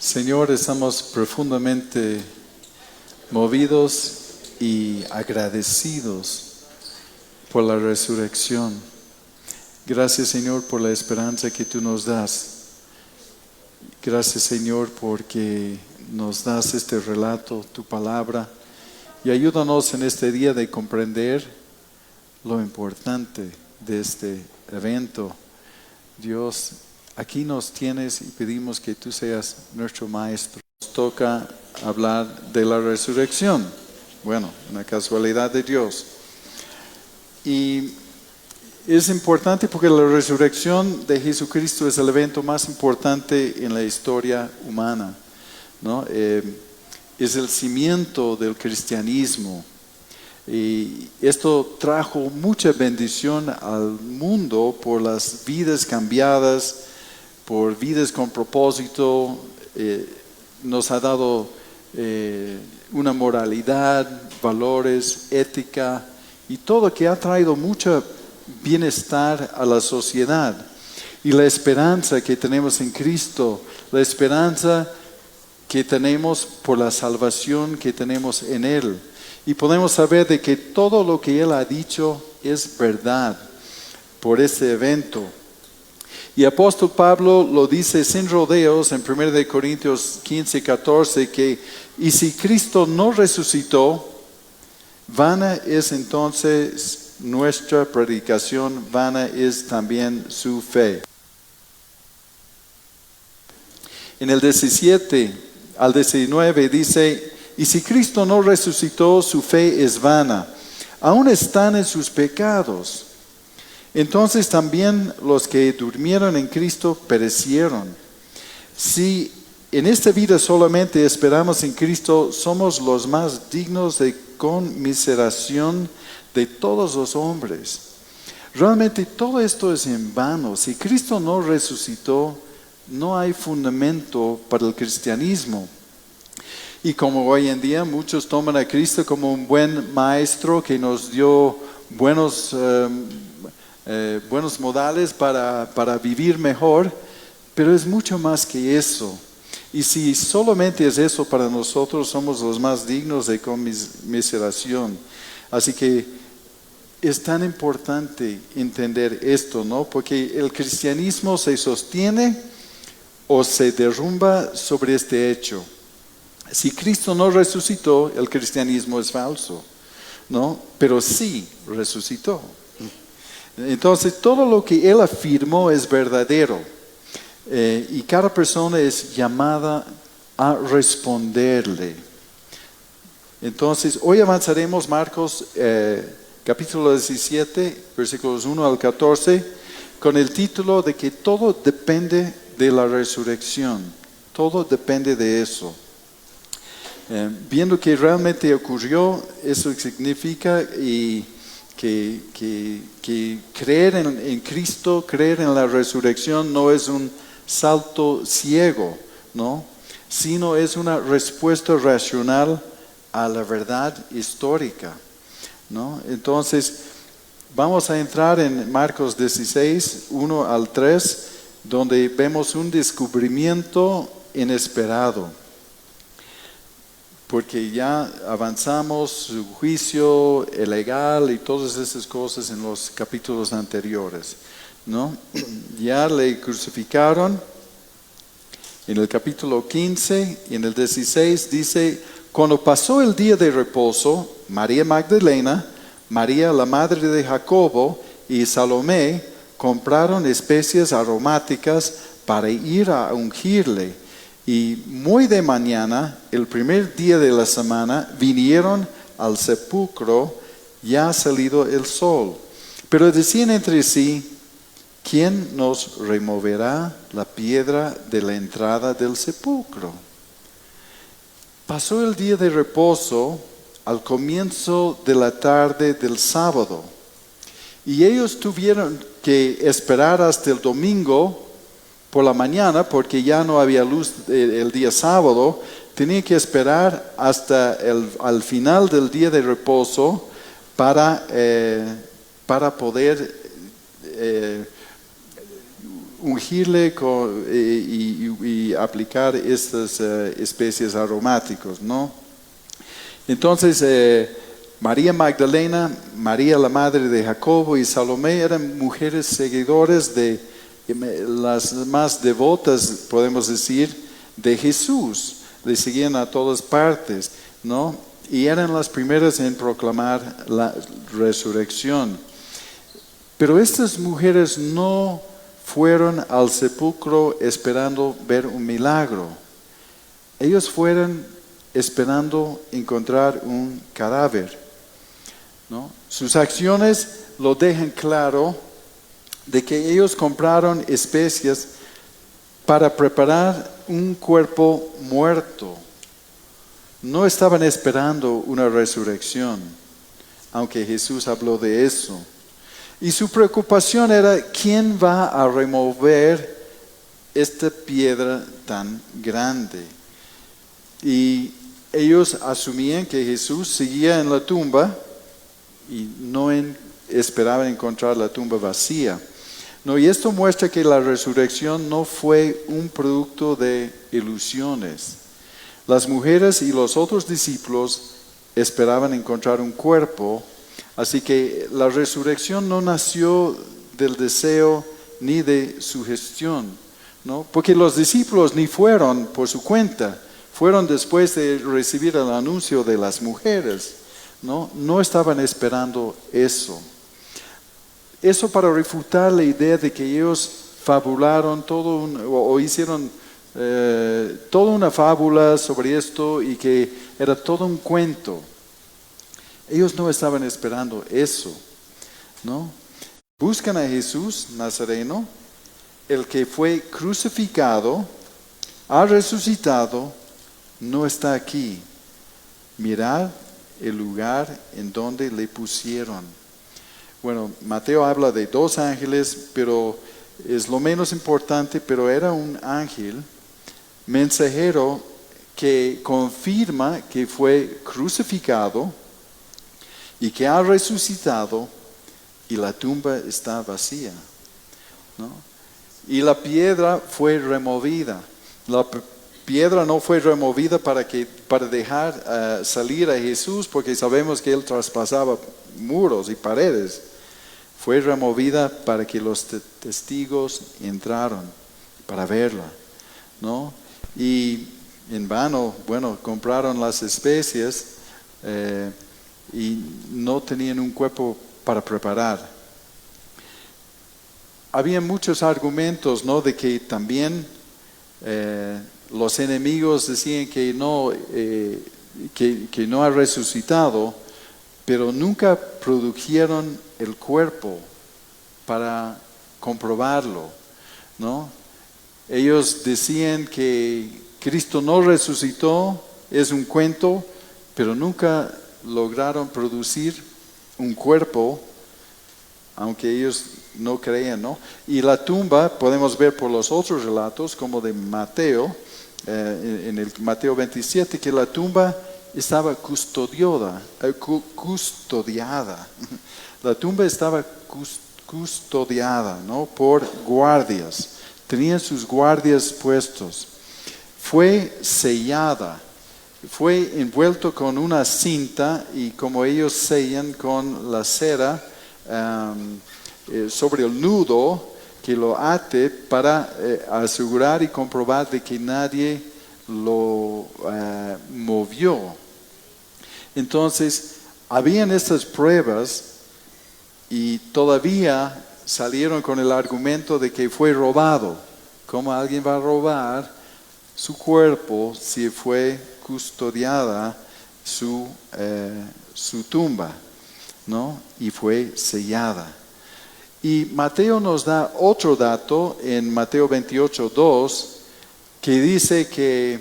Señor, estamos profundamente movidos y agradecidos por la resurrección. Gracias, Señor, por la esperanza que tú nos das. Gracias, Señor, porque nos das este relato, tu palabra, y ayúdanos en este día de comprender lo importante de este evento. Dios, aquí nos tienes y pedimos que tú seas nuestro maestro. Nos toca hablar de la resurrección. Bueno, una casualidad de Dios. Y es importante porque la resurrección de Jesucristo es el evento más importante en la historia humana, ¿no? Es el cimiento del cristianismo. Y esto trajo mucha bendición al mundo por las vidas cambiadas, por vidas con propósito. Nos ha dado una moralidad, valores, ética y todo que ha traído mucho bienestar a la sociedad. Y la esperanza que tenemos en Cristo, la esperanza que tenemos por la salvación que tenemos en Él. Y podemos saber de que todo lo que Él ha dicho es verdad por este evento. Y apóstol Pablo lo dice sin rodeos en 1 Corintios 15, 14, que y si Cristo no resucitó, vana es entonces nuestra predicación, vana es también su fe. En el 17 al 19 dice, y si Cristo no resucitó, su fe es vana, aún están en sus pecados. Entonces también los que durmieron en Cristo perecieron. Si en esta vida solamente esperamos en Cristo, somos los más dignos de conmiseración de todos los hombres. Realmente todo esto es en vano. Si Cristo no resucitó, no hay fundamento para el cristianismo. Y como hoy en día muchos toman a Cristo como un buen maestro que nos dio buenos modales para vivir mejor, pero es mucho más que eso. Y si solamente es eso para nosotros, somos los más dignos de conmiseración. Así que es tan importante entender esto, ¿no? Porque el cristianismo se sostiene o se derrumba sobre este hecho. Si Cristo no resucitó, el cristianismo es falso, ¿no? Pero sí resucitó. Entonces todo lo que Él afirmó es verdadero. Y cada persona es llamada a responderle. Entonces hoy avanzaremos Marcos capítulo 17, versículos 1 al 14, con el título de que todo depende de la resurrección. Todo depende de eso. Viendo que realmente ocurrió, eso significa que creer en Cristo, creer en la resurrección no es un salto ciego, ¿no? Sino es una respuesta racional a la verdad histórica, ¿no? Entonces, vamos a entrar en Marcos 16, 1 al 3, donde vemos un descubrimiento inesperado. Porque ya avanzamos su juicio ilegal y todas esas cosas en los capítulos anteriores, ¿no? Ya le crucificaron. En el capítulo 15 y en el 16 dice, cuando pasó el día de reposo, María Magdalena, María la madre de Jacobo y Salomé compraron especias aromáticas para ir a ungirle. Y muy de mañana, el primer día de la semana, vinieron al sepulcro, ya salido el sol. Pero decían entre sí, ¿quién nos removerá la piedra de la entrada del sepulcro? Pasó el día de reposo al comienzo de la tarde del sábado. Y ellos tuvieron que esperar hasta el domingo por la mañana, porque ya no había luz el día sábado. Tenían que esperar hasta al final del día de reposo para poder ungirle y aplicar estas especies aromáticos, ¿no? Entonces, María Magdalena, María la madre de Jacobo y Salomé eran mujeres seguidoras de las más devotas, podemos decir, de Jesús. Le seguían a todas partes, ¿no? Y eran las primeras en proclamar la resurrección. Pero estas mujeres no fueron al sepulcro esperando ver un milagro. Ellos fueron esperando encontrar un cadáver, ¿no? Sus acciones lo dejan claro de que ellos compraron especias para preparar un cuerpo muerto. No estaban esperando una resurrección, aunque Jesús habló de eso. Y su preocupación era, ¿quién va a remover esta piedra tan grande? Y ellos asumían que Jesús seguía en la tumba y no esperaban encontrar la tumba vacía. No, y esto muestra que la resurrección no fue un producto de ilusiones. Las mujeres y los otros discípulos esperaban encontrar un cuerpo, así que la resurrección no nació del deseo ni de sugestión, ¿no? Porque los discípulos ni fueron por su cuenta, fueron después de recibir el anuncio de las mujeres, ¿no? No estaban esperando eso. Eso para refutar la idea de que ellos fabularon o hicieron toda una fábula sobre esto y que era todo un cuento. Ellos no estaban esperando eso, ¿no? Buscan a Jesús Nazareno, el que fue crucificado, ha resucitado, no está aquí. Mirad el lugar en donde le pusieron. Bueno, Mateo habla de 2 ángeles, pero es lo menos importante, pero era un ángel mensajero que confirma que fue crucificado y que ha resucitado y la tumba está vacía, ¿no? Y la piedra fue removida. La piedra no fue removida para dejar salir a Jesús, porque sabemos que él traspasaba muros y paredes. Fue removida para que los testigos entraran para verla, ¿no? Y en vano, compraron las especies y no tenían un cuerpo para preparar. Había muchos argumentos, ¿no? De que también los enemigos decían que no ha resucitado, pero nunca produjeron el cuerpo para comprobarlo, ¿no? Ellos decían que Cristo no resucitó, es un cuento, pero nunca lograron producir un cuerpo, aunque ellos no creían, ¿no? Y la tumba, podemos ver por los otros relatos, como de Mateo, en el Mateo 27, que la tumba estaba custodiada. La tumba estaba custodiada, ¿no? Por guardias. Tenían sus guardias puestos. Fue sellada. Fue envuelto con una cinta y como ellos sellan con la cera sobre el nudo que lo ate para asegurar y comprobar de que nadie lo movió. Entonces, habían estas pruebas y todavía salieron con el argumento de que fue robado. ¿Cómo alguien va a robar su cuerpo si fue custodiada su tumba, ¿no? Y fue sellada? Y Mateo nos da otro dato en Mateo 28:2 que dice que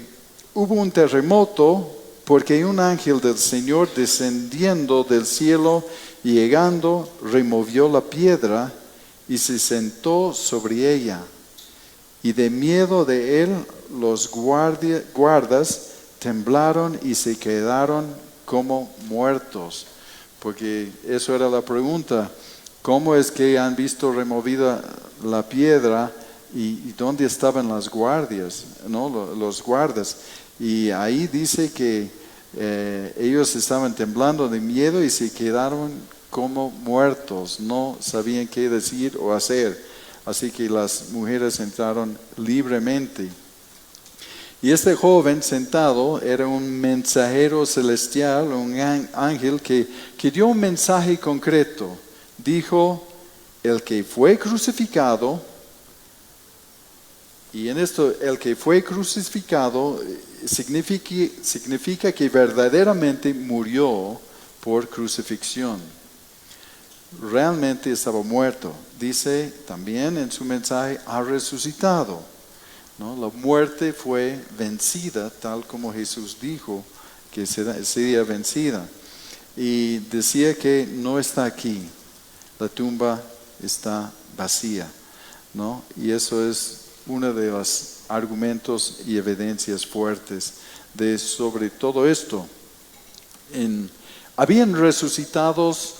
hubo un terremoto porque un ángel del Señor descendiendo del cielo y llegando removió la piedra y se sentó sobre ella. Y de miedo de él los guardas temblaron y se quedaron como muertos. Porque eso era la pregunta. ¿Cómo es que han visto removida la piedra y dónde estaban las guardias, ¿no? Los guardas. Y ahí dice que ellos estaban temblando de miedo y se quedaron como muertos, no sabían qué decir o hacer. Así que las mujeres entraron libremente. Y este joven sentado era un mensajero celestial, un ángel que dio un mensaje concreto. Dijo, el que fue crucificado, y en esto el que fue crucificado significa que verdaderamente murió por crucifixión. Realmente estaba muerto. Dice también en su mensaje, ha resucitado, ¿no? La muerte fue vencida, tal como Jesús dijo que sería vencida. Y decía que no está aquí, la tumba está vacía, ¿no? Y eso es uno de los argumentos y evidencias fuertes sobre todo esto. Habían resucitados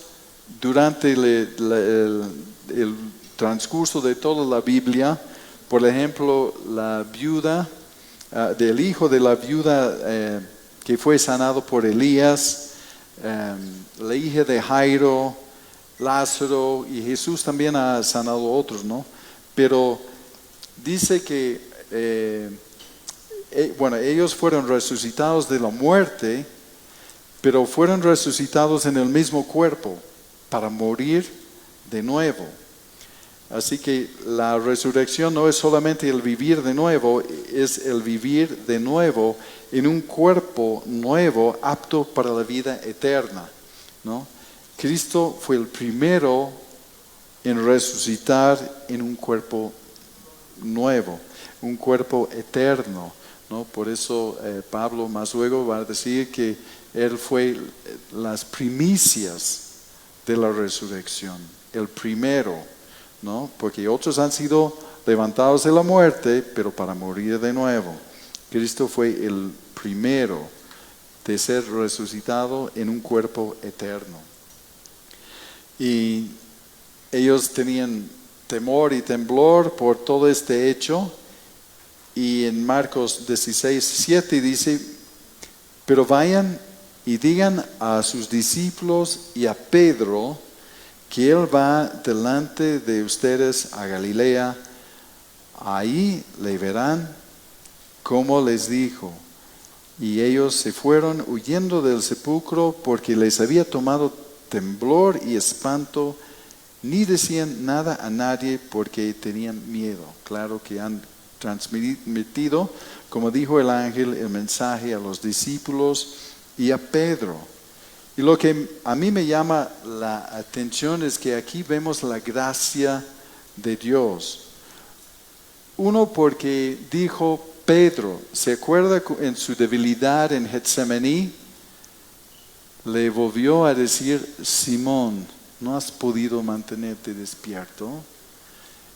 durante el transcurso de toda la Biblia. Por ejemplo, la viuda, del hijo de la viuda que fue sanado por Elías, la hija de Jairo, Lázaro, y Jesús también ha sanado a otros, ¿no? Pero dice que, ellos fueron resucitados de la muerte, pero fueron resucitados en el mismo cuerpo para morir de nuevo. Así que la resurrección no es solamente el vivir de nuevo, es el vivir de nuevo en un cuerpo nuevo, apto para la vida eterna, ¿no? Cristo fue el primero en resucitar en un cuerpo nuevo, un cuerpo eterno, ¿no? Por eso Pablo más luego va a decir que Él fue las primicias de la resurrección, el primero, ¿no? Porque otros han sido levantados de la muerte, pero para morir de nuevo. Cristo fue el primero de ser resucitado en un cuerpo eterno. Y ellos tenían temor y temblor por todo este hecho. Y en Marcos 16:7 dice, pero vayan y digan a sus discípulos y a Pedro que Él va delante de ustedes a Galilea. Ahí le verán como les dijo. Y ellos se fueron huyendo del sepulcro porque les había tomado temblor y espanto. Ni decían nada a nadie porque tenían miedo. Claro que han transmitido, como dijo el ángel, el mensaje a los discípulos y a Pedro. Y lo que a mí me llama la atención es que aquí vemos la gracia de Dios. Uno, porque dijo Pedro, ¿se acuerda en su debilidad en Getsemaní? Le volvió a decir, Simón, ¿no has podido mantenerte despierto?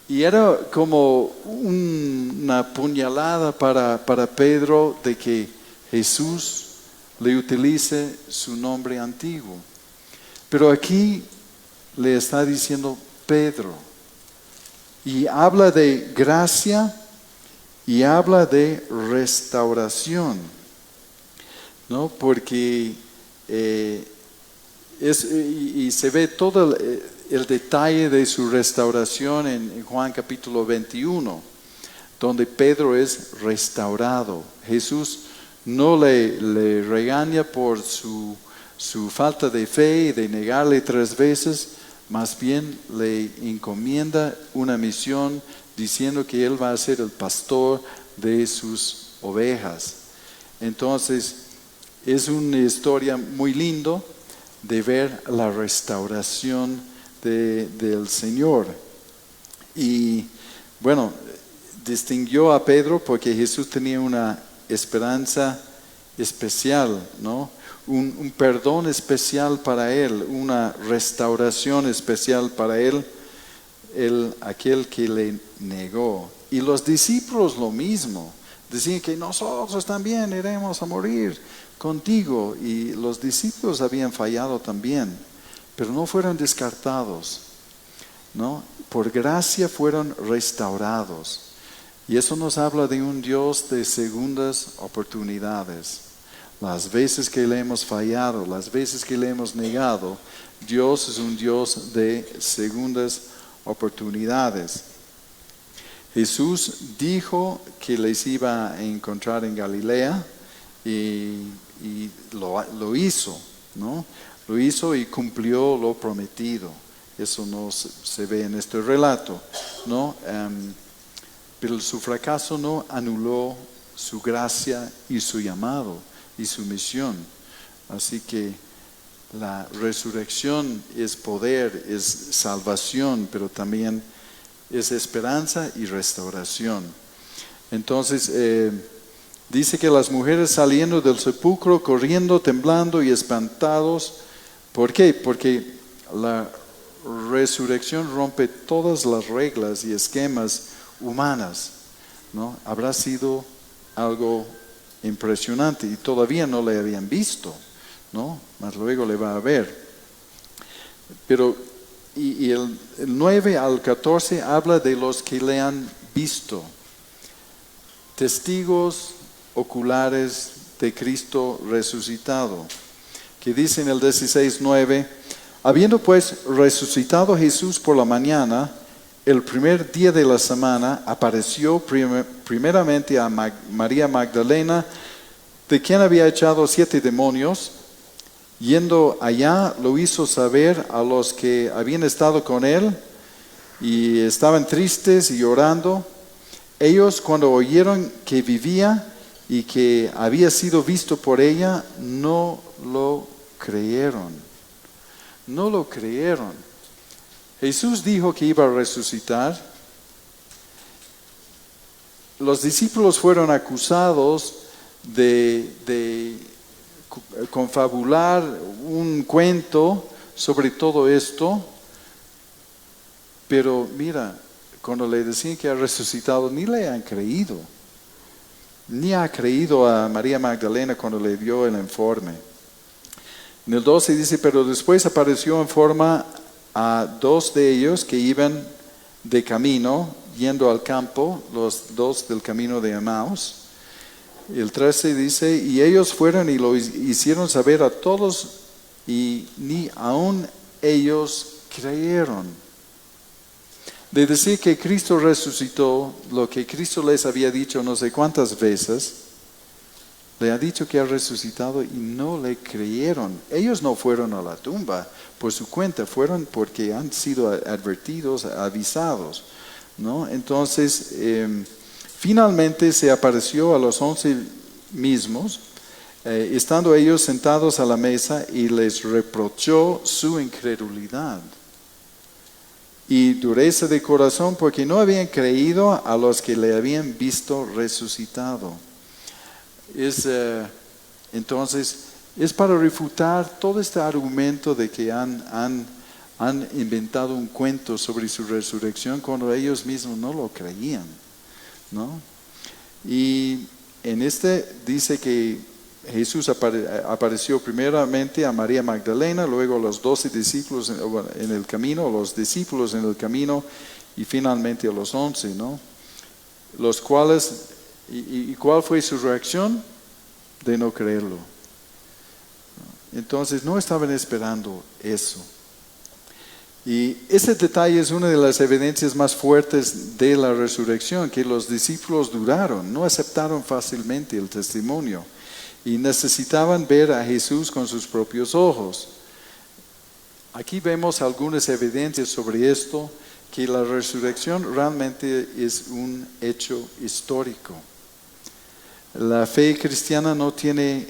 Y era como una puñalada para Pedro de que Jesús le utilice su nombre antiguo. Pero aquí le está diciendo Pedro. Y habla de gracia y habla de restauración, ¿no? Porque y se ve todo el detalle de su restauración en Juan capítulo 21, donde Pedro es restaurado. Jesús no le regaña por su falta de fe y de negarle 3 veces, más bien le encomienda una misión diciendo que Él va a ser el pastor de sus ovejas. Entonces, es una historia muy lindo de ver la restauración del Señor. Y bueno, distinguió a Pedro porque Jesús tenía una esperanza especial, ¿no? Un perdón especial para él, una restauración especial para él, aquel que le negó. Y los discípulos lo mismo, decían que nosotros también iremos a morir contigo. Y los discípulos habían fallado también, pero no fueron descartados, ¿no? por gracia fueron restaurados. Y eso nos habla de un Dios de segundas oportunidades. Las veces que le hemos fallado, las veces que le hemos negado, Dios es un Dios de segundas oportunidades. Jesús dijo que les iba a encontrar en Galilea y lo hizo, ¿no? Lo hizo y cumplió lo prometido. Eso se ve en este relato, ¿no? Pero su fracaso no anuló su gracia y su llamado y su misión. Así que la resurrección es poder, es salvación, pero también es esperanza y restauración. Entonces, dice que las mujeres saliendo del sepulcro, corriendo, temblando y espantados. ¿Por qué? Porque la resurrección rompe todas las reglas y esquemas humanas, ¿no? Habrá sido algo impresionante y todavía no le habían visto, ¿no? Mas luego le va a ver. Pero y el 9 al 14 habla de los que le han visto, testigos oculares de Cristo resucitado, que dice en el 16:9, habiendo pues resucitado Jesús por la mañana, el primer día de la semana, apareció primeramente a María Magdalena, de quien había echado 7 demonios. Yendo allá, lo hizo saber a los que habían estado con él y estaban tristes y llorando. Ellos, cuando oyeron que vivía y que había sido visto por ella, no lo creyeron. No lo creyeron. Jesús dijo que iba a resucitar. Los discípulos fueron acusados de confabular un cuento sobre todo esto, pero mira, cuando le decían que ha resucitado, ni le han creído, ni ha creído a María Magdalena cuando le dio el informe. En el 12 dice, pero después apareció en forma a 2 de ellos que iban de camino, yendo al campo, los 2 del camino de Emaús. El 13 dice, y ellos fueron y lo hicieron saber a todos, y ni aun ellos creyeron. De decir que Cristo resucitó, lo que Cristo les había dicho no sé cuántas veces, le ha dicho que ha resucitado y no le creyeron. Ellos no fueron a la tumba por su cuenta, fueron porque han sido advertidos, avisados, ¿no? Entonces, finalmente se apareció a los 11 mismos, estando ellos sentados a la mesa, y les reprochó su incredulidad y dureza de corazón, porque no habían creído a los que le habían visto resucitado. Entonces, es para refutar todo este argumento de que han inventado un cuento sobre su resurrección cuando ellos mismos no lo creían, ¿no? Y en dice que Jesús apareció primeramente a María Magdalena, luego a los 12 discípulos en el camino, los discípulos en el camino, y finalmente a los 11, ¿no? Los cuales, ¿y cuál fue su reacción? De no creerlo. Entonces no estaban esperando eso. Y ese detalle es una de las evidencias más fuertes de la resurrección, que los discípulos dudaron, no aceptaron fácilmente el testimonio y necesitaban ver a Jesús con sus propios ojos. Aquí vemos algunas evidencias sobre esto, que la resurrección realmente es un hecho histórico. La fe cristiana no teme,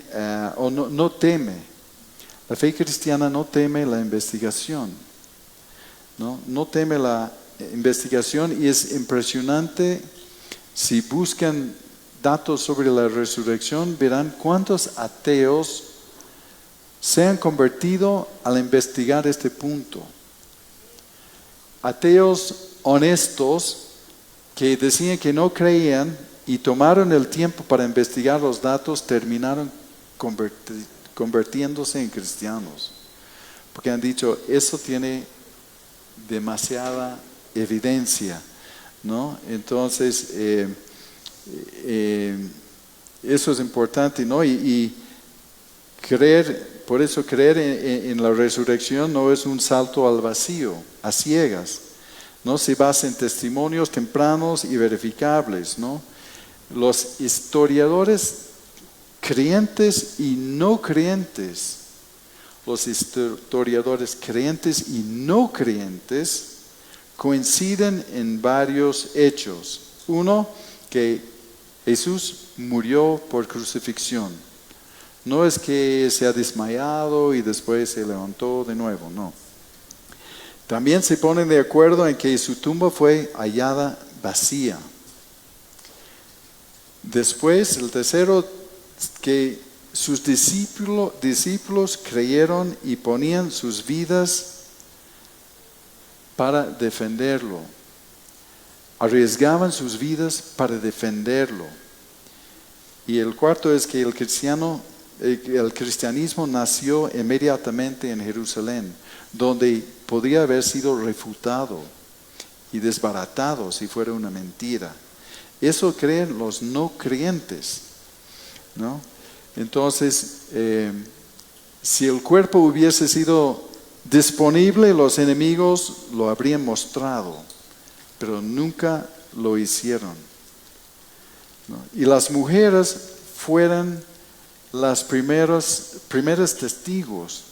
la fe cristiana no teme la investigación. No teme la investigación, y es impresionante. Si buscan datos sobre la resurrección, verán cuántos ateos se han convertido al investigar este punto. Ateos honestos que decían que no creían y tomaron el tiempo para investigar los datos, terminaron convirtiéndose en cristianos, porque han dicho, eso tiene demasiada evidencia, ¿no? Entonces, eso es importante, ¿no? Y creer, por eso creer en la resurrección no es un salto al vacío, a ciegas, ¿no? Se basa en testimonios tempranos y verificables, ¿no? Los historiadores creyentes y no creyentes, los historiadores creyentes y no creyentes coinciden en varios hechos. Uno, que Jesús murió por crucifixión. No es que se ha desmayado y después se levantó de nuevo, no. También se ponen de acuerdo en que su tumba fue hallada vacía. Después, el tercero, que sus discípulos creyeron y ponían sus vidas para defenderlo. Arriesgaban sus vidas para defenderlo. Y el cuarto es que el cristianismo nació inmediatamente en Jerusalén, donde podría haber sido refutado y desbaratado si fuera una mentira. Eso creen los no creyentes, ¿no? Entonces, si el cuerpo hubiese sido disponible, los enemigos lo habrían mostrado, pero nunca lo hicieron, ¿no? Y las mujeres fueron las primeras testigos.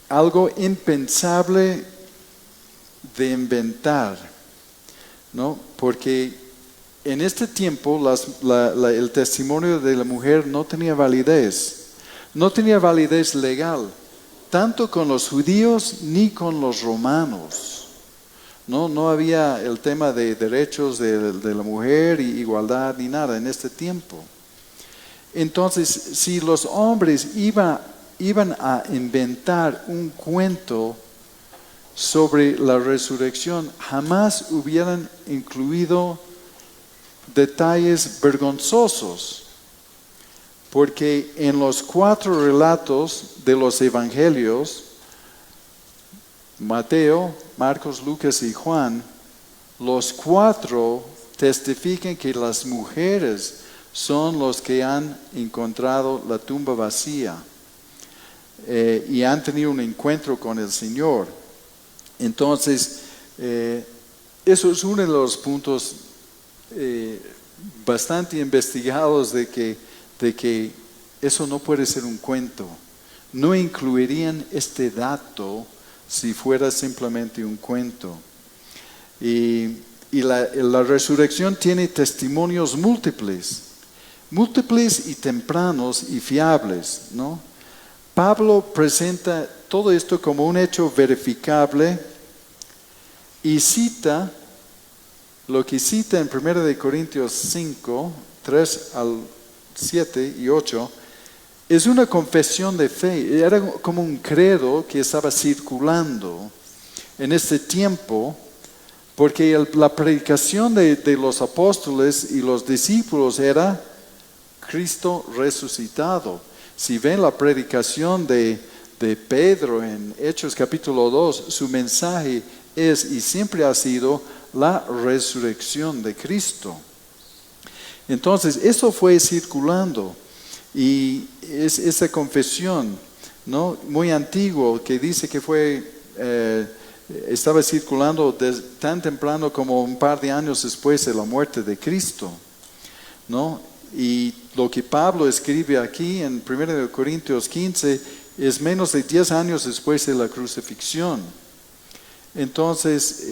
Algo impensable de inventar, ¿no? Porque en este tiempo el testimonio de la mujer no tenía validez legal, tanto con los judíos ni con los romanos. No había el tema de derechos de la mujer y igualdad ni nada en este tiempo. Entonces, si los hombres iban a inventar un cuento sobre la resurrección, jamás hubieran incluido detalles vergonzosos, porque en los 4 relatos de los evangelios, Mateo, Marcos, Lucas y Juan, los 4 testifican que las mujeres son los que han encontrado la tumba vacía y han tenido un encuentro con el Señor. Entonces, eso es uno de los puntos bastante investigados de que eso no puede ser un cuento. No incluirían este dato si fuera simplemente un cuento. Y la resurrección tiene testimonios múltiples y tempranos y fiables, ¿no? Pablo presenta todo esto como un hecho verificable y cita lo que cita en 1 Corintios 5, 3 al 7 y 8, es una confesión de fe. Era como un credo que estaba circulando en este tiempo, porque la predicación de los apóstoles y los discípulos era Cristo resucitado. Si ven la predicación de Pedro en Hechos capítulo 2, su mensaje es y siempre ha sido la resurrección de Cristo. Entonces, eso fue circulando y es esa confesión, ¿no? Muy antiguo que dice que estaba circulando tan temprano como un par de años después de la muerte de Cristo, ¿no? Y lo que Pablo escribe aquí en 1 Corintios 15 es menos de 10 años después de la crucifixión. Entonces,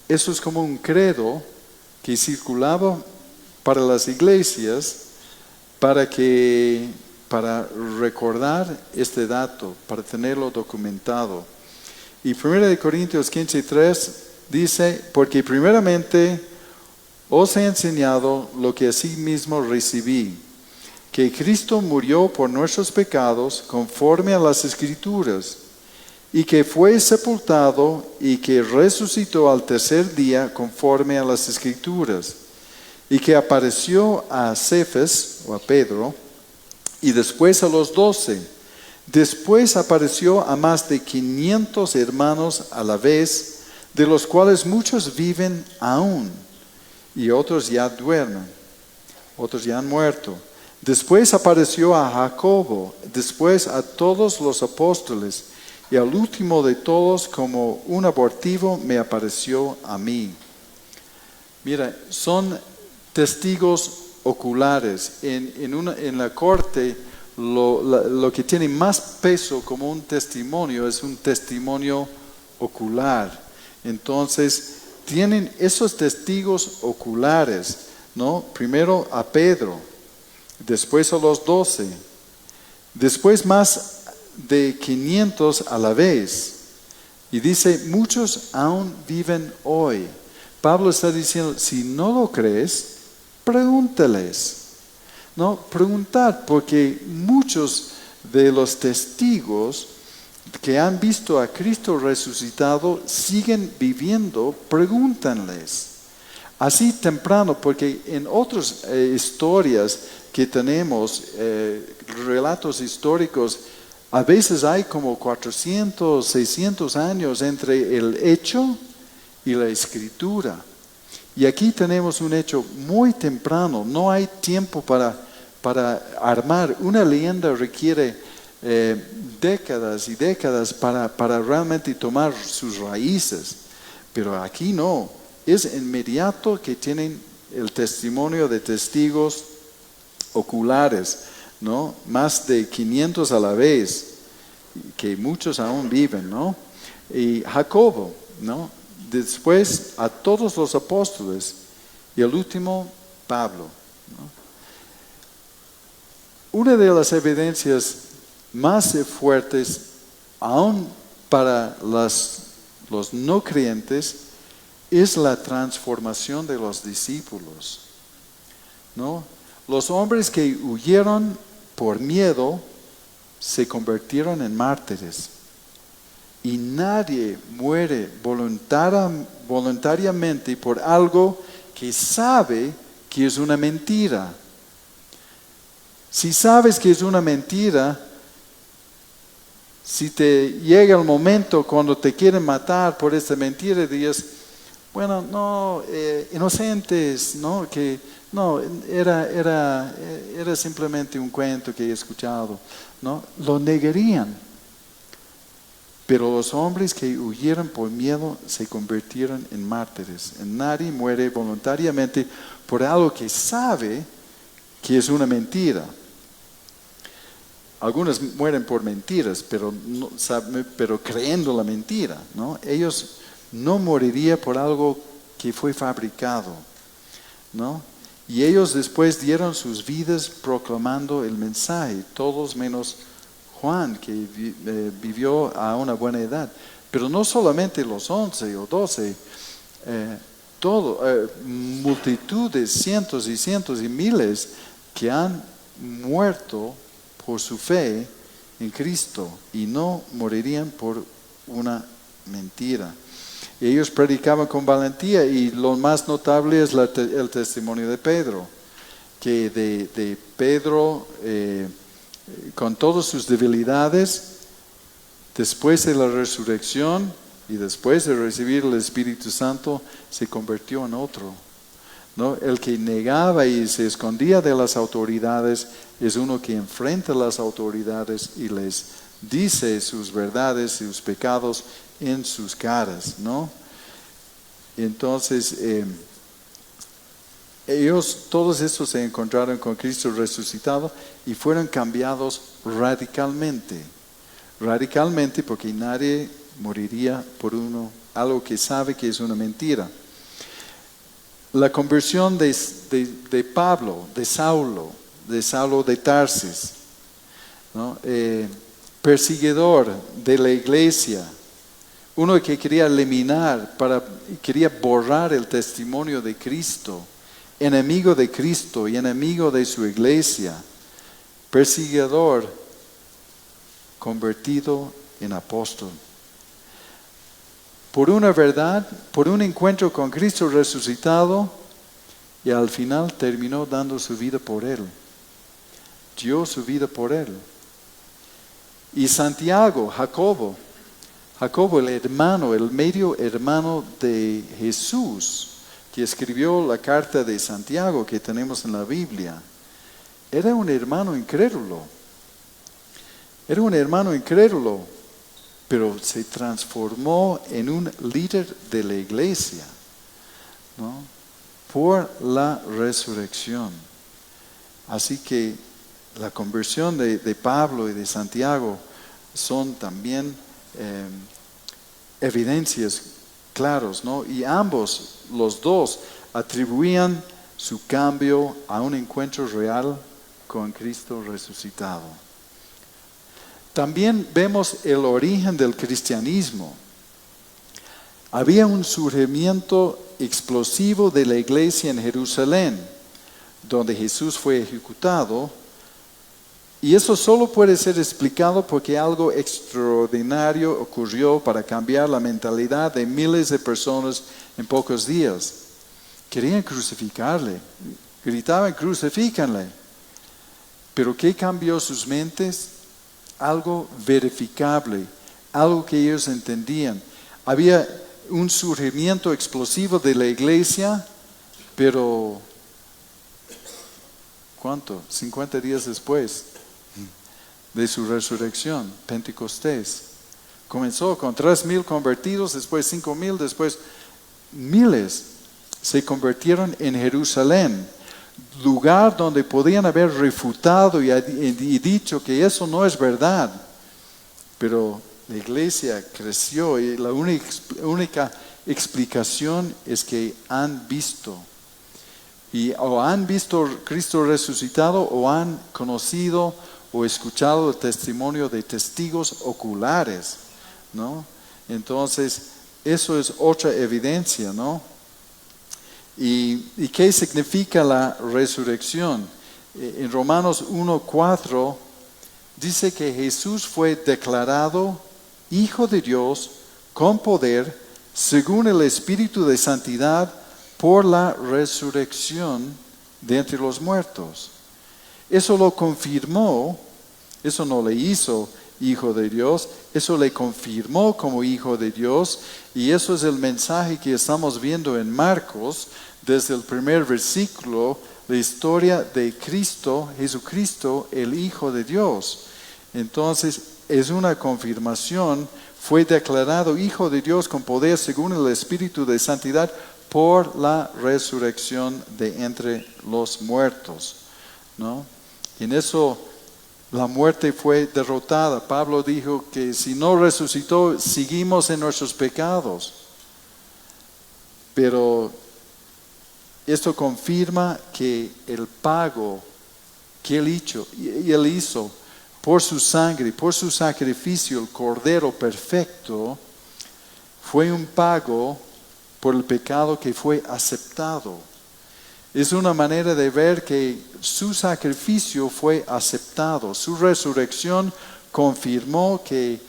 eso es como un credo que circulaba para las iglesias para recordar este dato, para tenerlo documentado. Y 1 Corintios 15:3 dice, porque primeramente os he enseñado lo que asimismo recibí, que Cristo murió por nuestros pecados conforme a las Escrituras, y que fue sepultado y que resucitó al tercer día conforme a las Escrituras, y que apareció a Cefas o a Pedro y después a los 12. Después apareció a más de 500 hermanos a la vez, de los cuales muchos viven aún y otros ya duermen, otros ya han muerto. Después apareció a Jacobo, después a todos los apóstoles, y al último de todos, como un abortivo, me apareció a mí. Mira, son testigos oculares. En la corte, lo que tiene más peso como un testimonio es un testimonio ocular. Entonces, tienen esos testigos oculares, ¿no? Primero a Pedro, después a los 12, después más de 500 a la vez. Y dice, muchos aún viven hoy. Pablo está diciendo, si no lo crees, pregúntales. ¿No? Preguntad, porque muchos de los testigos que han visto a Cristo resucitado siguen viviendo, pregúntanles. Así temprano, porque en otras historias que tenemos, relatos históricos, a veces hay como 400, 600 años entre el hecho y la escritura. Y aquí tenemos un hecho muy temprano. No hay tiempo para armar. Una leyenda requiere décadas y décadas para realmente tomar sus raíces. Pero aquí no. Es inmediato que tienen el testimonio de testigos oculares, ¿no? Más de 500 a la vez, que muchos aún viven, ¿no? Y Jacobo, ¿no? Después a todos los apóstoles y el último Pablo, ¿no? Una de las evidencias más fuertes aún para los no creyentes es la transformación de los discípulos, ¿no? Los hombres que huyeron por miedo se convirtieron en mártires. Y nadie muere voluntariamente por algo que sabe que es una mentira. Si sabes que es una mentira, si te llega el momento cuando te quieren matar por esta mentira, dices, bueno, no, inocentes, ¿no? Que no, era simplemente un cuento que he escuchado, ¿no? Lo negarían. Pero los hombres que huyeron por miedo se convirtieron en mártires. Nadie muere voluntariamente por algo que sabe que es una mentira. Algunos mueren por mentiras, pero creyendo la mentira, ¿no? Ellos no morirían por algo que fue fabricado, ¿no? Y ellos después dieron sus vidas proclamando el mensaje, todos menos Juan, que vivió a una buena edad. Pero no solamente los 11 o 12, multitudes, cientos y cientos y miles que han muerto por su fe en Cristo y no morirían por una mentira. Y ellos predicaban con valentía, y lo más notable es el testimonio de Pedro, que de Pedro, con todas sus debilidades, después de la resurrección y después de recibir el Espíritu Santo, se convirtió en otro, ¿no? El que negaba y se escondía de las autoridades es uno que enfrenta a las autoridades y les dice sus verdades, sus pecados en sus caras, ¿no? Entonces, todos estos se encontraron con Cristo resucitado y fueron cambiados radicalmente. Radicalmente, porque nadie moriría por algo que sabe que es una mentira. La conversión de Pablo, de Saulo de Tarsis, ¿no? Perseguidor de la iglesia, uno que quería eliminar, quería borrar el testimonio de Cristo, enemigo de Cristo y enemigo de su iglesia, perseguidor convertido en apóstol. Por una verdad, por un encuentro con Cristo resucitado, y al final terminó dando su vida por Él. Dio su vida por Él. Y Santiago, Jacobo Jacobo, el hermano, el medio hermano de Jesús, que escribió la carta de Santiago que tenemos en la Biblia, era un hermano incrédulo. Era un hermano incrédulo, pero se transformó en un líder de la iglesia, ¿no? Por la resurrección. Así que la conversión de Pablo y de Santiago son también evidencias claras, ¿no? Y ambos, los dos, atribuían su cambio a un encuentro real con Cristo resucitado. También vemos el origen del cristianismo. Había un surgimiento explosivo de la iglesia en Jerusalén, donde Jesús fue ejecutado, y eso solo puede ser explicado porque algo extraordinario ocurrió para cambiar la mentalidad de miles de personas en pocos días. Querían crucificarle, gritaban, crucifícanle. Pero ¿qué cambió sus mentes? Algo verificable, algo que ellos entendían. Había un surgimiento explosivo de la iglesia, pero ¿cuánto? 50 días después de su resurrección, Pentecostés. Comenzó con 3,000 convertidos, después 5,000, después miles se convirtieron en Jerusalén, lugar donde podían haber refutado y dicho que eso no es verdad. Pero la iglesia creció y la única explicación es que han visto. Y o han visto a Cristo resucitado o han conocido o escuchado el testimonio de testigos oculares, ¿no? Entonces, eso es otra evidencia, ¿no? ¿Y qué significa la resurrección? En Romanos 1:4 dice que Jesús fue declarado Hijo de Dios con poder, según el Espíritu de Santidad, por la resurrección de entre los muertos. Eso lo confirmó, eso no le hizo Hijo de Dios, eso le confirmó como Hijo de Dios, y eso es el mensaje que estamos viendo en Marcos, desde el primer versículo, la historia de Cristo, Jesucristo, el Hijo de Dios. Entonces, es una confirmación, fue declarado Hijo de Dios con poder según el Espíritu de Santidad por la resurrección de entre los muertos, ¿no? Y en eso la muerte fue derrotada. Pablo dijo que si no resucitó, seguimos en nuestros pecados. Pero esto confirma que el pago que él hizo por su sangre, por su sacrificio, el Cordero perfecto, fue un pago por el pecado que fue aceptado. Es una manera de ver que su sacrificio fue aceptado. Su resurrección confirmó que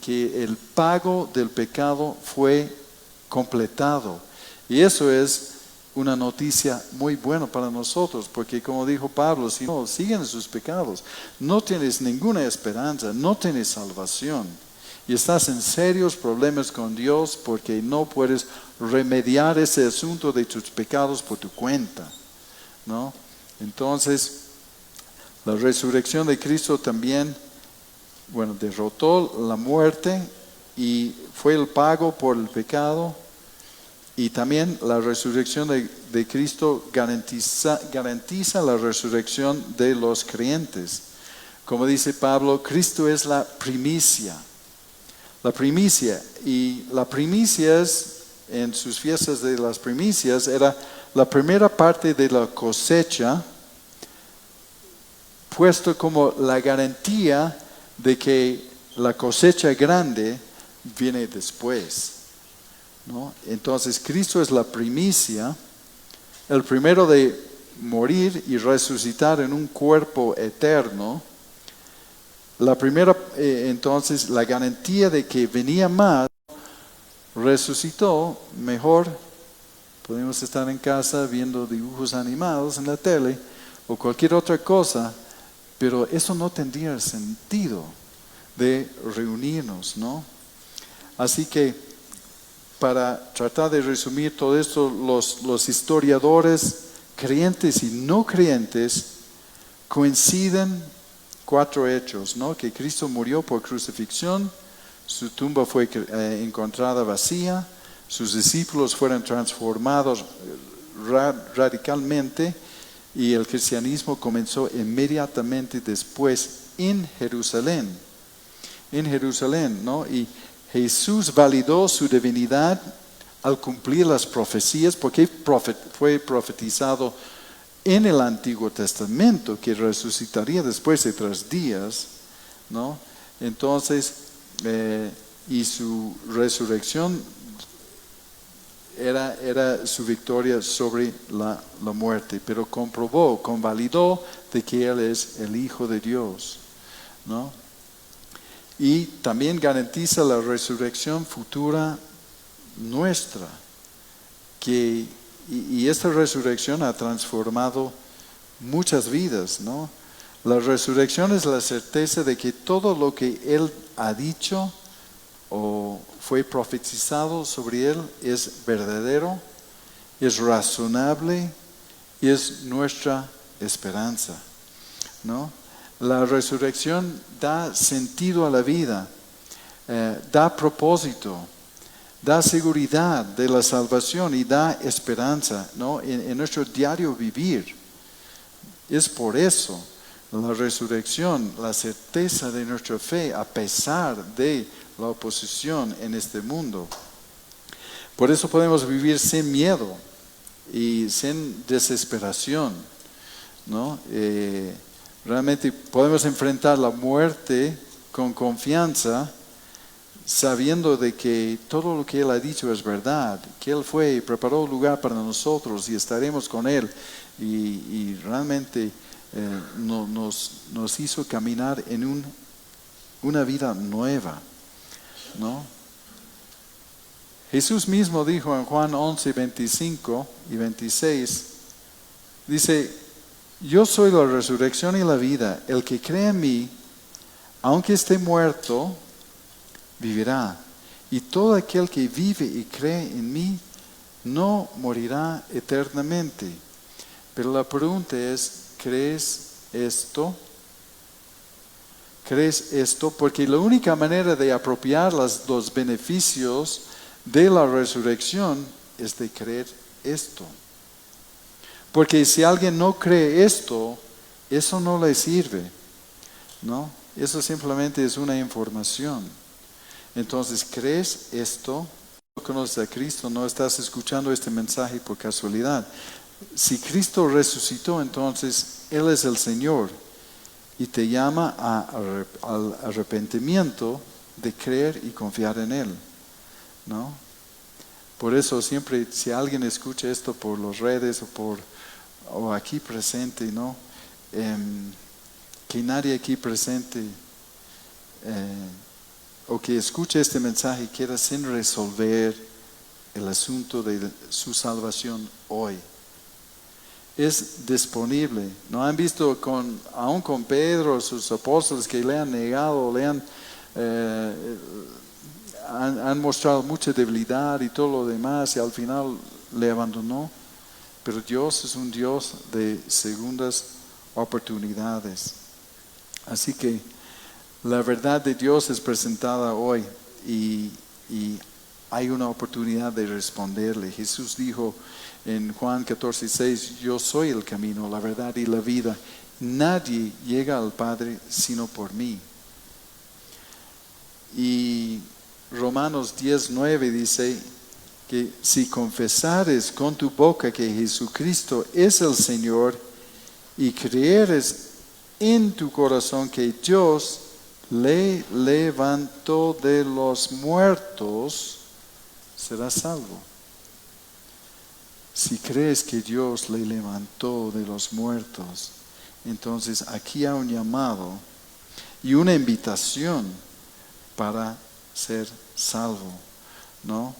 el pago del pecado fue completado. Y eso es una noticia muy buena para nosotros, porque como dijo Pablo, si no siguen sus pecados, no tienes ninguna esperanza, no tienes salvación. Y estás en serios problemas con Dios porque no puedes remediar ese asunto de tus pecados por tu cuenta, ¿no? Entonces, la resurrección de Cristo también, derrotó la muerte y fue el pago por el pecado. Y también la resurrección de Cristo garantiza la resurrección de los creyentes. Como dice Pablo, Cristo es la primicia. La primicia, y la primicia en sus fiestas de las primicias era la primera parte de la cosecha, puesto como la garantía de que la cosecha grande viene después, ¿no? Entonces Cristo es la primicia, el primero de morir y resucitar en un cuerpo eterno. La primera, entonces, la garantía de que venía más, resucitó, mejor podemos estar en casa viendo dibujos animados en la tele o cualquier otra cosa, pero eso no tendría sentido de reunirnos, ¿no? Así que para tratar de resumir todo esto, los historiadores creyentes y no creyentes coinciden 4 hechos, ¿no? Que Cristo murió por crucifixión, su tumba fue encontrada vacía, sus discípulos fueron transformados radicalmente y el cristianismo comenzó inmediatamente después en Jerusalén, ¿no? Y Jesús validó su divinidad al cumplir las profecías, porque fue profetizado en el Antiguo Testamento que resucitaría después de 3 días, ¿no? Entonces, y su resurrección era su victoria sobre la muerte, pero convalidó de que Él es el Hijo de Dios, ¿no? Y también garantiza la resurrección futura nuestra, y esta resurrección ha transformado muchas vidas, ¿no? La resurrección es la certeza de que todo lo que Él ha dicho o fue profetizado sobre Él es verdadero, es razonable y es nuestra esperanza, ¿no? La resurrección da sentido a la vida, da propósito, da seguridad de la salvación y da esperanza, ¿no? En nuestro diario vivir. Es por eso la resurrección, la certeza de nuestra fe a pesar de la oposición en este mundo. Por eso podemos vivir sin miedo y sin desesperación, ¿no? Realmente podemos enfrentar la muerte con confianza, sabiendo de que todo lo que Él ha dicho es verdad, que Él fue y preparó un lugar para nosotros y estaremos con Él, y realmente nos hizo caminar en una vida nueva, ¿no? Jesús mismo dijo en Juan 11, 25 y 26, dice: yo soy la resurrección y la vida, el que cree en mí, aunque esté muerto, vivirá, y todo aquel que vive y cree en mí no morirá eternamente. Pero la pregunta es, ¿crees esto? ¿Crees esto? Porque la única manera de apropiar los beneficios de la resurrección es de creer esto. Porque si alguien no cree esto, eso no le sirve, ¿no? Eso simplemente es una información. Entonces, ¿crees esto? No conoces a Cristo, no estás escuchando este mensaje por casualidad. Si Cristo resucitó, entonces Él es el Señor y te llama al arrepentimiento de creer y confiar en Él, ¿no? Por eso siempre, si alguien escucha esto por las redes o aquí presente, ¿no? Que nadie aquí presente o que escuche este mensaje quiera sin resolver el asunto de su salvación hoy. Es disponible. ¿No han visto aún con Pedro, sus apóstoles que le han negado, han mostrado mucha debilidad y todo lo demás, y al final le abandonó? Pero Dios es un Dios de segundas oportunidades. Así que la verdad de Dios es presentada hoy y hay una oportunidad de responderle. Jesús dijo en Juan 14:6, yo soy el camino, la verdad y la vida. Nadie llega al Padre sino por mí. Y Romanos 10:9 dice que si confesares con tu boca que Jesucristo es el Señor y creeres en tu corazón que Dios le levantó de los muertos, serás salvo. Si crees que Dios le levantó de los muertos, entonces aquí hay un llamado y una invitación para ser salvo, ¿no?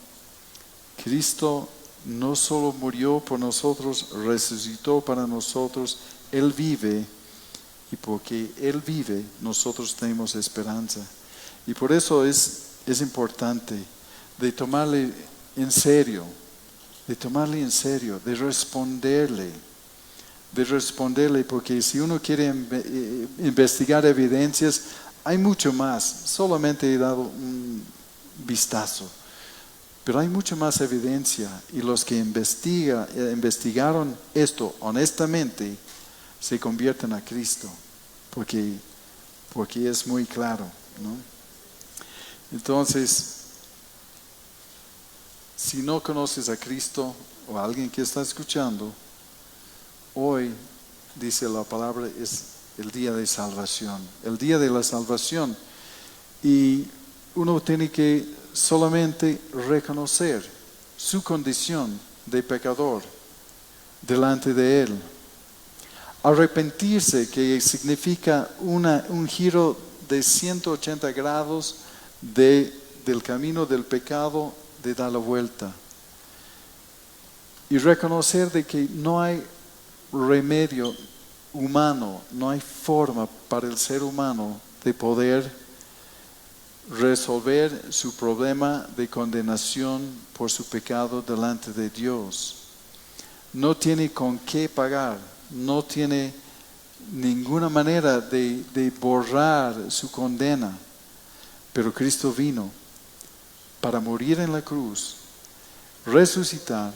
Cristo no solo murió por nosotros, resucitó para nosotros, Él vive, y porque Él vive, nosotros tenemos esperanza. Y por eso es es importante de tomarle en serio, de responderle, porque si uno quiere investigar evidencias, hay mucho más. Solamente he dado un vistazo, pero hay mucha más evidencia, y los que investigaron esto honestamente se convierten a Cristo, porque es muy claro, ¿no? Entonces, si no conoces a Cristo o a alguien que está escuchando, hoy, dice la palabra, es el día de salvación, el día de la salvación. Y uno tiene que solamente reconocer su condición de pecador delante de Él. Arrepentirse, que significa un giro de 180 grados del camino del pecado, de dar la vuelta. Y reconocer de que no hay remedio humano, no hay forma para el ser humano de poder resolver su problema de condenación por su pecado delante de Dios. No tiene con qué pagar, no tiene ninguna manera de borrar su condena, pero Cristo vino para morir en la cruz, resucitar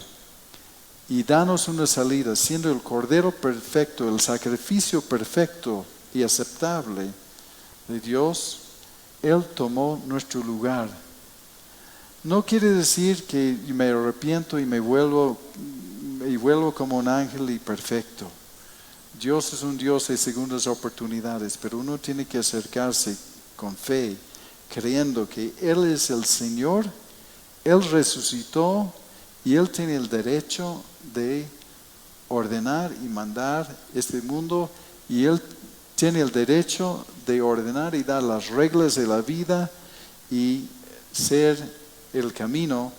y darnos una salida, siendo el Cordero perfecto, el sacrificio perfecto y aceptable de Dios. Él tomó nuestro lugar. No quiere decir que me arrepiento y vuelvo como un ángel y perfecto. Dios es un Dios de segundas oportunidades, pero uno tiene que acercarse con fe, creyendo que Él es el Señor, Él resucitó y Él tiene el derecho de ordenar y mandar este mundo, y Él tiene el derecho de ordenar y dar las reglas de la vida y ser el camino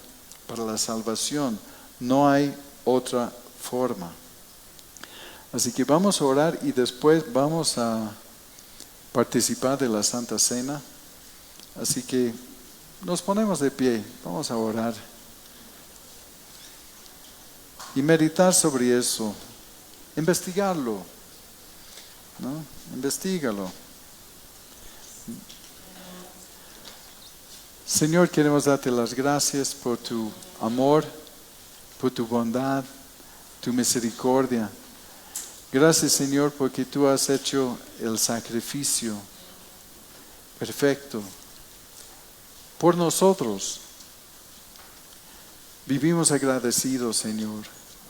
para la salvación. No hay otra forma. Así que vamos a orar y después vamos a participar de la Santa Cena. Así que nos ponemos de pie, vamos a orar y meditar sobre eso, investigarlo, ¿no? Investígalo. Señor, queremos darte las gracias por tu amor, por tu bondad, tu misericordia. Gracias, Señor, porque tú has hecho el sacrificio perfecto por nosotros. Vivimos agradecidos, Señor.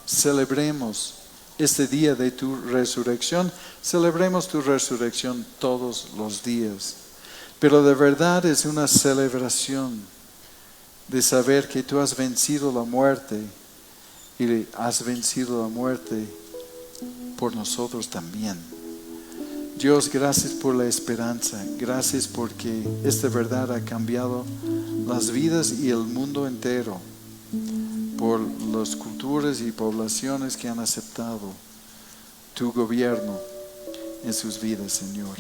Celebremos este día de tu resurrección. Celebremos tu resurrección todos los días. Pero de verdad es una celebración de saber que tú has vencido la muerte, y has vencido la muerte por nosotros también. Dios, gracias por la esperanza. Gracias porque esta verdad ha cambiado las vidas y el mundo entero, por las culturas y poblaciones que han aceptado tu gobierno en sus vidas, Señor.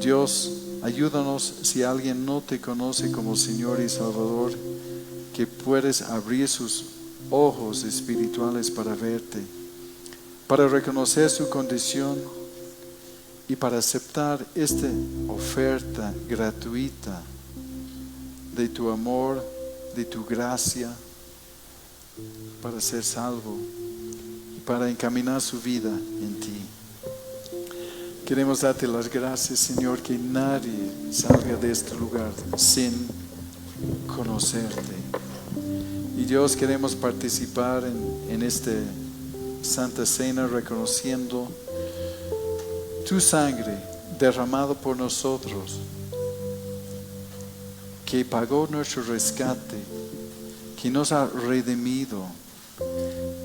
Dios, ayúdanos, si alguien no te conoce como Señor y Salvador, que puedes abrir sus ojos espirituales para verte, para reconocer su condición y para aceptar esta oferta gratuita de tu amor, de tu gracia, para ser salvo y para encaminar su vida en ti. Queremos darte las gracias, Señor, que nadie salga de este lugar sin conocerte. Y Dios, queremos participar en esta Santa Cena reconociendo tu sangre derramado por nosotros, que pagó nuestro rescate, que nos ha redimido,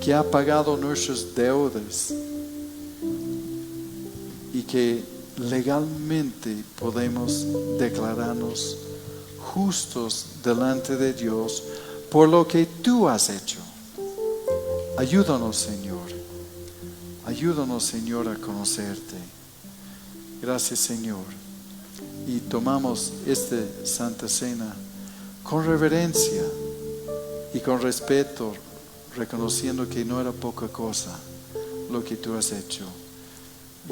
que ha pagado nuestras deudas y que legalmente podemos declararnos justos delante de Dios por lo que tú has hecho. Ayúdanos, Señor. Ayúdanos, Señor, a conocerte. Gracias, Señor. Y tomamos esta Santa Cena con reverencia y con respeto, reconociendo que no era poca cosa lo que tú has hecho.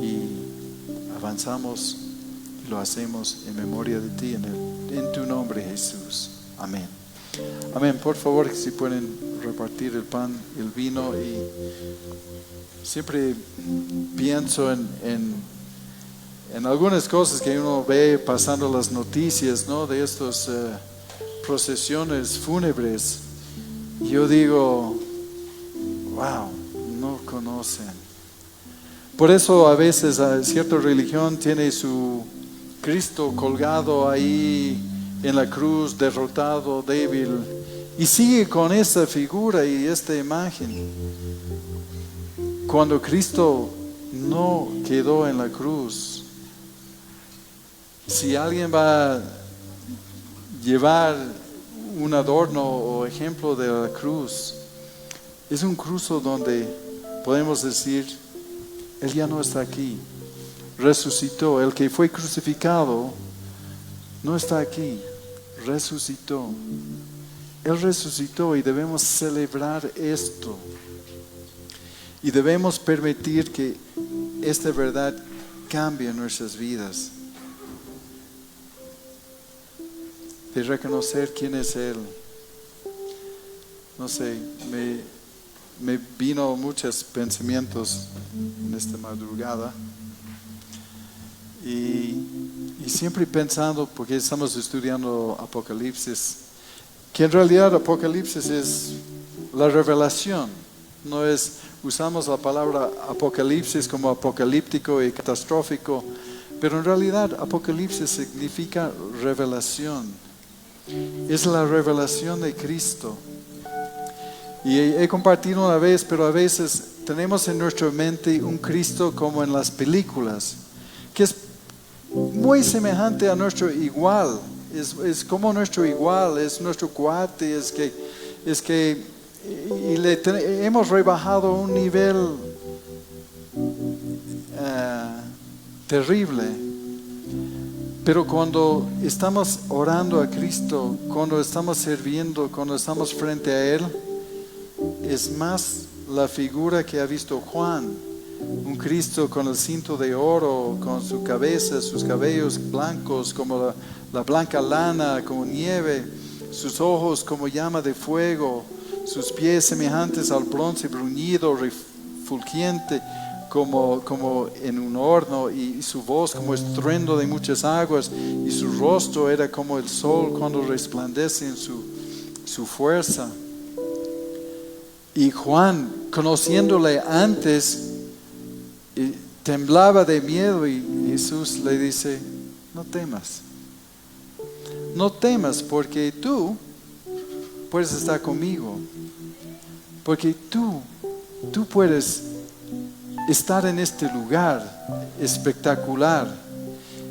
Y avanzamos y lo hacemos en memoria de ti, en tu nombre, Jesús. Amén. Amén. Por favor, si pueden repartir el pan y el vino. Y siempre pienso en algunas cosas que uno ve pasando las noticias, ¿no? De estas procesiones fúnebres. Y yo digo, wow, no conocen. Por eso a veces cierta religión tiene su Cristo colgado ahí en la cruz, derrotado, débil, y sigue con esa figura y esta imagen. Cuando Cristo no quedó en la cruz, si alguien va a llevar un adorno o ejemplo de la cruz, es un cruzo donde podemos decir, Él ya no está aquí, resucitó. El que fue crucificado no está aquí, resucitó. Él resucitó y debemos celebrar esto. Y debemos permitir que esta verdad cambie nuestras vidas. De reconocer quién es Él. No sé, me vino muchos pensamientos en esta madrugada. Y siempre pensando, porque estamos estudiando Apocalipsis, que en realidad Apocalipsis es la revelación. No es, usamos la palabra Apocalipsis como apocalíptico y catastrófico, pero en realidad Apocalipsis significa revelación. Es la revelación de Cristo. Y he compartido una vez, pero a veces tenemos en nuestra mente un Cristo como en las películas, que es muy semejante a nuestro igual. Es como nuestro igual, es nuestro cuate, hemos rebajado un nivel terrible. Pero cuando estamos orando a Cristo, cuando estamos sirviendo, cuando estamos frente a Él, es más la figura que ha visto Juan, un Cristo con el cinto de oro, con su cabeza, sus cabellos blancos como la blanca lana, como nieve, sus ojos como llama de fuego, sus pies semejantes al bronce bruñido, refulgente como en un horno, y su voz como estruendo de muchas aguas, y su rostro era como el sol cuando resplandece en su fuerza. Y Juan, conociéndole antes, temblaba de miedo, y Jesús le dice, no temas. No temas, porque tú puedes estar conmigo. Porque tú puedes estar en este lugar espectacular.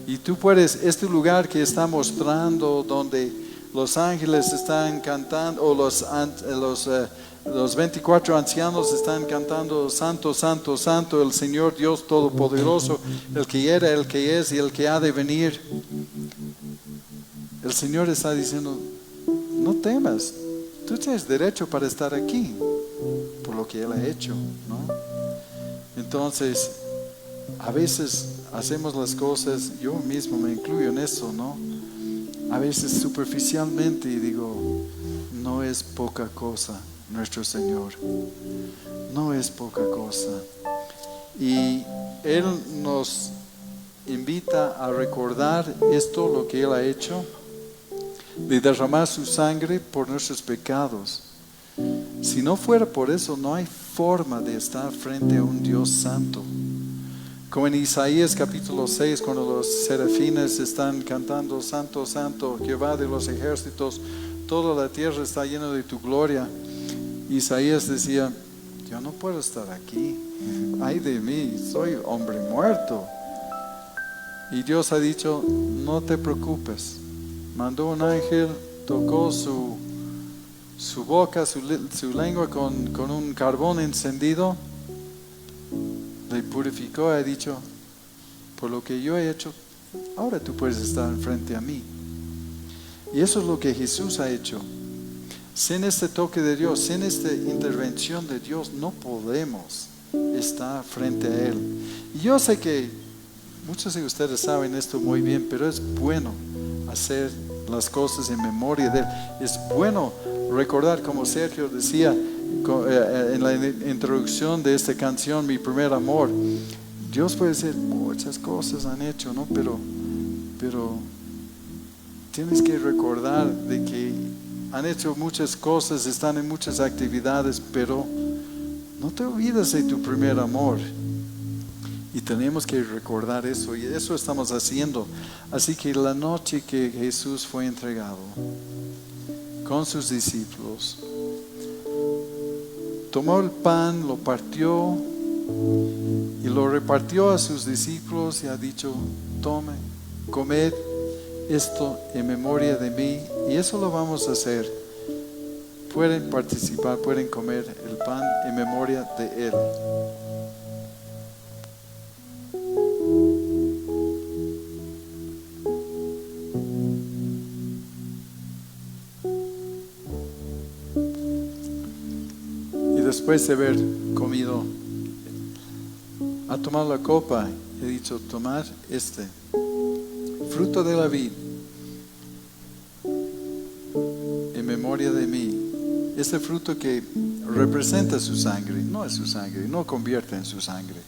Y tú puedes, este lugar que está mostrando, donde los ángeles están cantando, o los 24 ancianos están cantando, Santo, Santo, Santo, el Señor Dios Todopoderoso, el que era, el que es y el que ha de venir. El Señor está diciendo, no temas, tú tienes derecho para estar aquí, por lo que Él ha hecho, ¿no? Entonces, a veces hacemos las cosas, yo mismo me incluyo en eso, ¿no? A veces superficialmente, y digo, no es poca cosa nuestro Señor, no es poca cosa. Y Él nos invita a recordar esto, lo que Él ha hecho, de derramar su sangre por nuestros pecados. Si no fuera por eso, no hay forma de estar frente a un Dios santo. Como en Isaías capítulo 6, cuando los serafines están cantando, Santo, Santo, Jehová de los ejércitos, toda la tierra está llena de tu gloria. Isaías decía, yo no puedo estar aquí, ay de mí, soy hombre muerto. Y Dios ha dicho, no te preocupes. Mandó un ángel, tocó su boca, su lengua con un carbón encendido, le purificó y ha dicho, por lo que yo he hecho, ahora tú puedes estar frente a mí. Y eso es lo que Jesús ha hecho. Sin este toque de Dios, sin esta intervención de Dios, no podemos estar frente a Él. Y yo sé que muchos de ustedes saben esto muy bien, pero es bueno hacer las cosas en memoria de Él. Es bueno recordar, como Sergio decía en la introducción de esta canción, Mi Primer Amor. Dios puede decir, muchas cosas han hecho, ¿no? Pero tienes que recordar de que han hecho muchas cosas, están en muchas actividades, pero no te olvides de tu primer amor. Y tenemos que recordar eso, y eso estamos haciendo. Así que la noche que Jesús fue entregado con sus discípulos, tomó el pan, lo partió y lo repartió a sus discípulos y ha dicho, tome, comed esto en memoria de mí. Y eso lo vamos a hacer. Pueden participar, pueden comer el pan en memoria de Él. Y después de haber comido, ha tomado la copa y ha dicho, tomad este fruto de la vid en memoria de mí. Este fruto que representa su sangre, no es su sangre, no convierte en su sangre.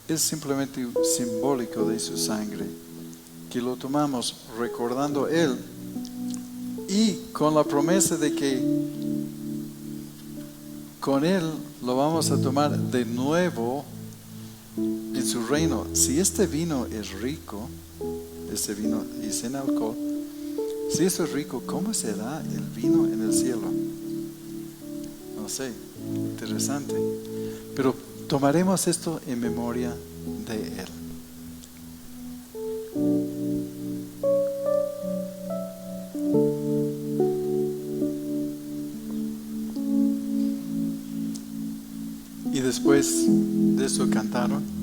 Es simplemente simbólico de su sangre, que lo tomamos recordando Él y con la promesa de que con Él lo vamos a tomar de nuevo en su reino. Si este vino es rico, este vino y sin alcohol, si esto es rico, ¿cómo será el vino en el cielo? No sé, interesante. Pero tomaremos esto en memoria de Él. Y después de eso cantaron.